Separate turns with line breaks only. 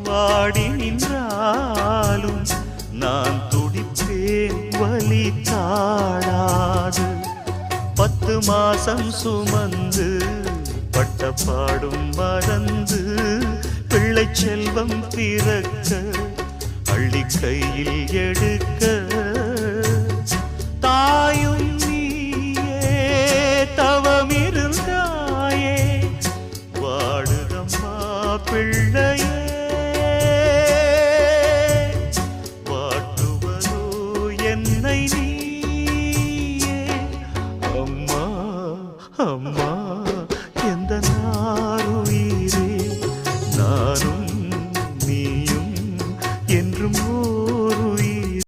வாடி நின்றாலும் நான் துடிப்பேன் வலி தாழாது. 10 மாசம் சுமந்து பட்ட பாடும் மறந்து பிள்ளை செல்வம் பிறக்க அள்ளி கையில் எடுக்க தாயும் நீயே தவமிருந்தாயே வாடுதம்மா பிள்ளையே வாட்டுவதோ என்னை நீயே அம்மா அம்மா எந்த நாருயிரே நானும் நீயும் என்றும்